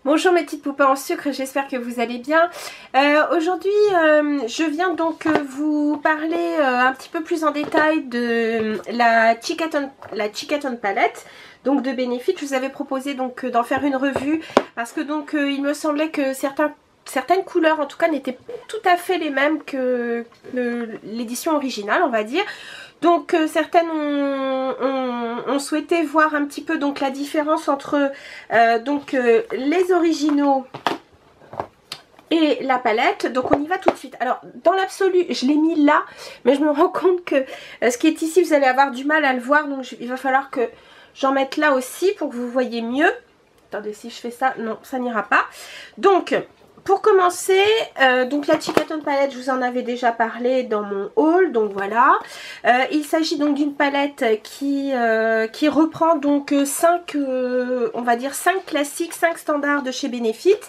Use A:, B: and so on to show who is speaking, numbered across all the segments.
A: Bonjour mes petites poupées en sucre, j'espère que vous allez bien. Aujourd'hui, je viens donc vous parler un petit peu plus en détail de la Chickaton palette, donc de Benefit. Je vous avais proposé donc d'en faire une revue parce que donc il me semblait que certaines couleurs en tout cas n'étaient pas tout à fait les mêmes que l'édition originale, on va dire. Donc certaines ont souhaité voir un petit peu donc la différence entre les originaux et la palette. Donc on y va tout de suite. Alors dans l'absolu je l'ai mis là, mais je me rends compte que ce qui est ici vous allez avoir du mal à le voir, donc il va falloir que j'en mette là aussi pour que vous voyez mieux. Attendez, si je fais ça, non ça n'ira pas. Donc pour commencer, donc la Chickaton palette, je vous en avais déjà parlé dans mon haul, donc voilà. Il s'agit donc d'une palette qui reprend donc 5, on va dire 5 classiques, 5 standards de chez Benefit,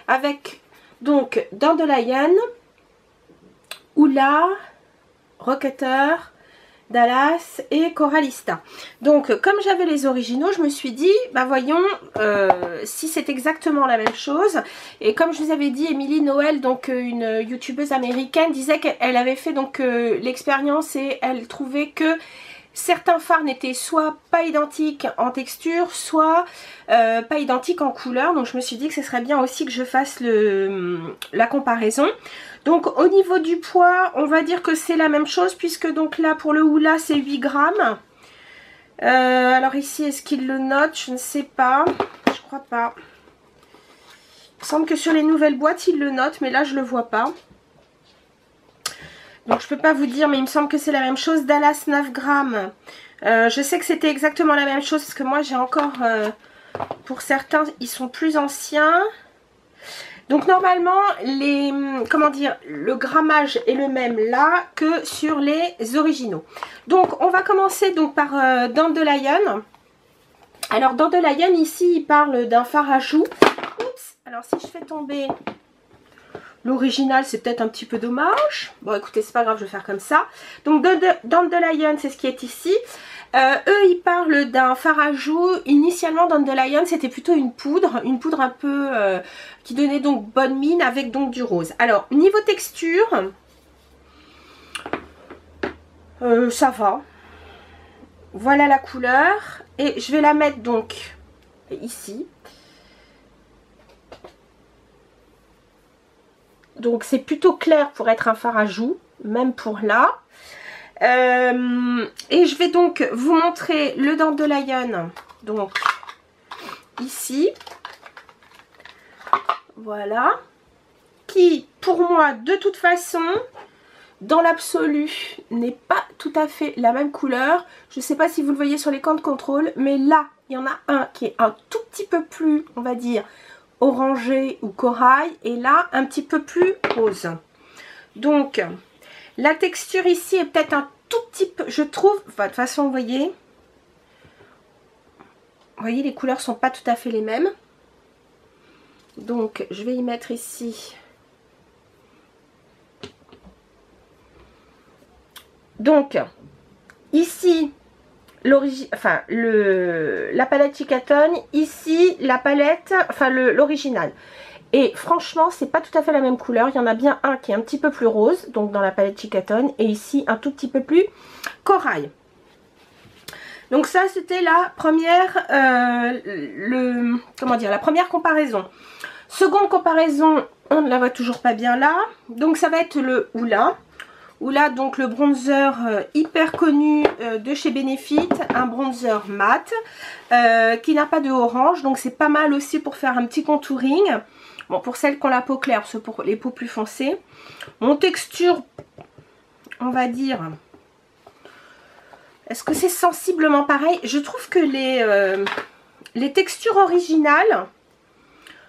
A: avec donc Dandelion, Hula, Rocketer, Dallas et Coralista. Donc comme j'avais les originaux, je me suis dit bah voyons si c'est exactement la même chose. Et comme je vous avais dit, Émilie Noël, donc une youtubeuse américaine, disait qu'elle avait fait donc l'expérience et elle trouvait que certains fards n'étaient soit pas identiques en texture, soit pas identiques en couleur. Donc je me suis dit que ce serait bien aussi que je fasse la comparaison. Donc au niveau du poids, on va dire que c'est la même chose, puisque donc là pour le Hula c'est 8 grammes. Alors ici, est-ce qu'il le note? Je ne sais pas, je crois pas. Il me semble que sur les nouvelles boîtes il le note, mais là je le vois pas. Donc je peux pas vous dire, mais il me semble que c'est la même chose. Dallas 9 grammes. Je sais que c'était exactement la même chose, parce que moi j'ai encore, pour certains, ils sont plus anciens. Donc normalement, le grammage est le même là que sur les originaux. Donc on va commencer donc par Dandelion. Alors Dandelion ici, il parle d'un fard à joues. Oups, alors si je fais tomber l'original, c'est peut-être un petit peu dommage. Bon écoutez, c'est pas grave, je vais faire comme ça. Donc Dandelion, c'est ce qui est ici. Eux, ils parlent d'un fard à joues. Initialement, Dandelion, c'était plutôt une poudre un peu qui donnait donc bonne mine avec donc du rose. Alors, niveau texture, ça va. Voilà la couleur. Et je vais la mettre donc ici. Donc, c'est plutôt clair pour être un fard à joues, même pour là. Et je vais donc vous montrer le Dandelion, donc ici, voilà, qui pour moi de toute façon dans l'absolu n'est pas tout à fait la même couleur. Je ne sais pas si vous le voyez sur l'écran de contrôle, mais là il y en a un qui est un tout petit peu plus, on va dire, orangé ou corail, et là un petit peu plus rose. Donc la texture ici est peut-être un tout petit peu, je trouve, enfin, de toute façon, vous voyez, les couleurs sont pas tout à fait les mêmes. Donc, je vais y mettre ici. Donc, ici, la palette Chickaton, ici, la palette, enfin, l'original. Et franchement, c'est pas tout à fait la même couleur. Il y en a bien un qui est un petit peu plus rose, donc dans la palette Chickaton, et ici un tout petit peu plus corail. Donc ça, c'était la première, la première comparaison. Seconde comparaison, on ne la voit toujours pas bien là. Donc ça va être le Hula. Hula, donc le bronzer hyper connu de chez Benefit, un bronzer mat qui n'a pas de orange, donc c'est pas mal aussi pour faire un petit contouring. Bon, pour celles qui ont la peau claire, parce que pour les peaux plus foncées. Mon texture, on va dire, est-ce que c'est sensiblement pareil? Je trouve que les textures originales,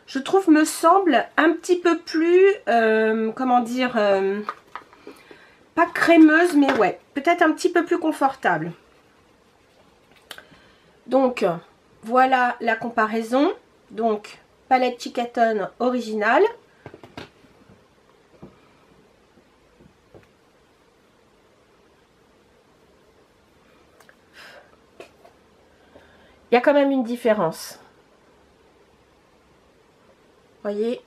A: je trouve, me semblent un petit peu plus, comment dire, pas crémeuse, mais ouais, peut-être un petit peu plus confortable. Donc, voilà la comparaison. Donc, palette Chickaton originale. Il y a quand même une différence. voyez.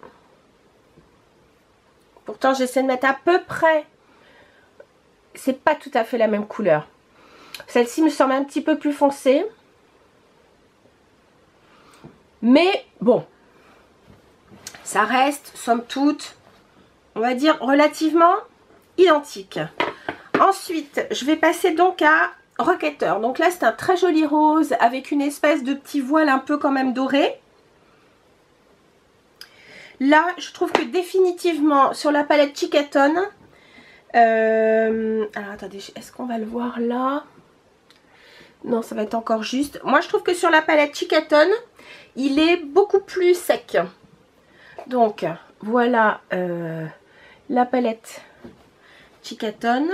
A: Pourtant, j'essaie de mettre à peu près. C'est pas tout à fait la même couleur. Celle-ci me semble un petit peu plus foncée. Mais bon, ça reste, somme toute, on va dire relativement identique. Ensuite, je vais passer donc à Rocketeur. Donc là, c'est un très joli rose avec une espèce de petit voile un peu quand même doré. Là, je trouve que définitivement, sur la palette Chickaton, alors attendez, est-ce qu'on va le voir là? Non, ça va être encore juste. Moi, je trouve que sur la palette Chickaton, il est beaucoup plus sec. Donc, voilà la palette Chickaton.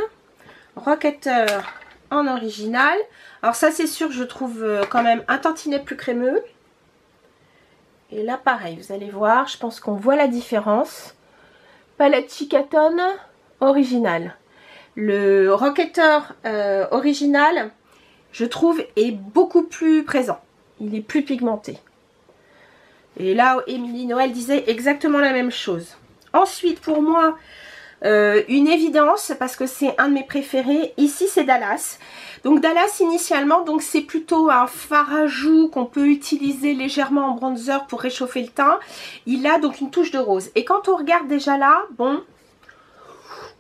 A: Rocketeur en original. Alors ça, c'est sûr, je trouve quand même un tantinet plus crémeux. Et là, pareil, vous allez voir, je pense qu'on voit la différence. Palette Chickaton original. Le Rocketeur original, je trouve, est beaucoup plus présent. Il est plus pigmenté. Et là, Émilie Noël disait exactement la même chose. Ensuite, pour moi, une évidence, parce que c'est un de mes préférés. Ici, c'est Dallas. Donc, Dallas, initialement, donc c'est plutôt un fard à joues qu'on peut utiliser légèrement en bronzer pour réchauffer le teint. Il a donc une touche de rose. Et quand on regarde déjà là, bon,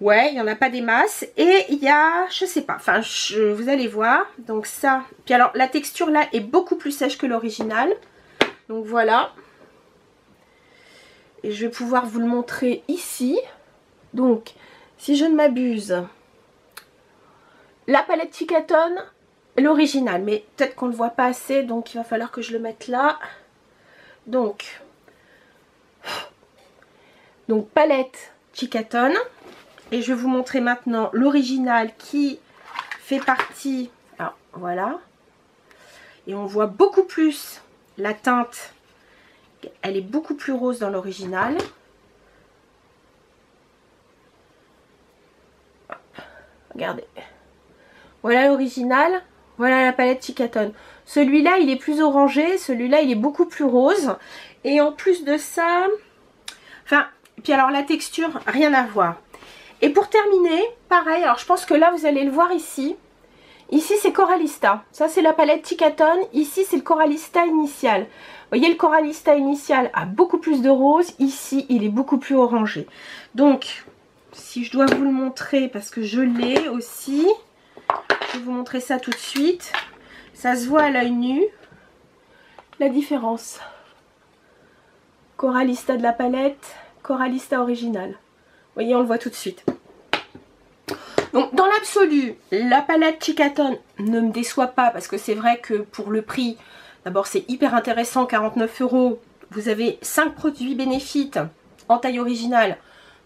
A: ouais, il n'y en a pas des masses. Et il y a, je sais pas, enfin, vous allez voir. Donc ça, puis alors, la texture là est beaucoup plus sèche que l'original. Donc voilà. Et je vais pouvoir vous le montrer ici. Donc, si je ne m'abuse, la palette Chickaton, l'original. Mais peut-être qu'on ne le voit pas assez, donc il va falloir que je le mette là. Donc palette Chickaton. Et je vais vous montrer maintenant l'original qui fait partie. Alors, voilà. Et on voit beaucoup plus la teinte. Elle est beaucoup plus rose dans l'original. Regardez. Voilà l'original. Voilà la palette Chickaton. Celui-là, il est plus orangé. Celui-là, il est beaucoup plus rose. Et en plus de ça... Enfin, puis alors la texture, rien à voir. Et pour terminer, pareil. Alors, je pense que là, vous allez le voir ici. Ici, c'est Coralista. Ça, c'est la palette Chickaton. Ici, c'est le Coralista initial. Vous voyez, le Coralista initial a beaucoup plus de rose. Ici, il est beaucoup plus orangé. Donc... si je dois vous le montrer, parce que je l'ai aussi, je vais vous montrer ça tout de suite. Ça se voit à l'œil nu, la différence. Coralista de la palette, Coralista original. Vous voyez, on le voit tout de suite. Donc, dans l'absolu, la palette Chickaton ne me déçoit pas, parce que c'est vrai que pour le prix, d'abord c'est hyper intéressant, 49 €. Vous avez 5 produits Benefit en taille originale,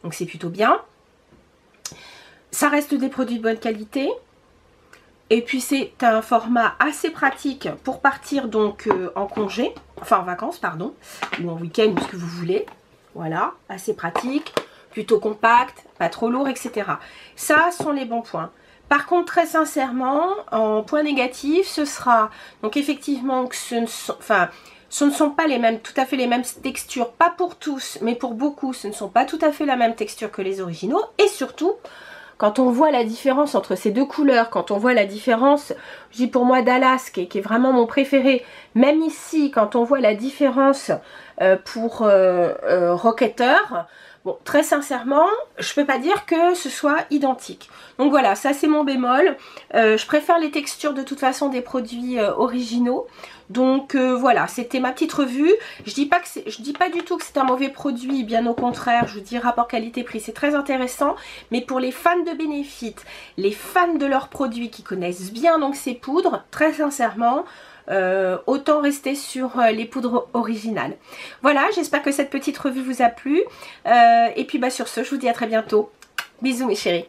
A: donc c'est plutôt bien. Ça reste des produits de bonne qualité. Et puis c'est un format assez pratique pour partir donc en congé, enfin en vacances pardon, ou en week-end ou ce que vous voulez. Voilà, assez pratique, plutôt compact, pas trop lourd, etc. Ça sont les bons points. Par contre, très sincèrement, en point négatif, ce sera donc effectivement que ce ne sont pas les mêmes, tout à fait les mêmes textures, pas pour tous, mais pour beaucoup, ce ne sont pas tout à fait la même texture que les originaux. Et surtout, quand on voit la différence entre ces deux couleurs, quand on voit la différence, je dis pour moi Dallas, qui est vraiment mon préféré, même ici, quand on voit la différence pour Rocketeur, bon, très sincèrement, je peux pas dire que ce soit identique. Donc voilà, ça c'est mon bémol. Je préfère les textures de toute façon des produits originaux. Donc voilà, c'était ma petite revue. Je dis pas du tout que c'est un mauvais produit, bien au contraire. Je vous dis rapport qualité-prix, c'est très intéressant. Mais pour les fans de Benefit, les fans de leurs produits qui connaissent bien donc ces poudres, très sincèrement, autant rester sur les poudres originales. Voilà, j'espère que cette petite revue vous a plu. Et puis bah sur ce, je vous dis à très bientôt. Bisous mes chéris.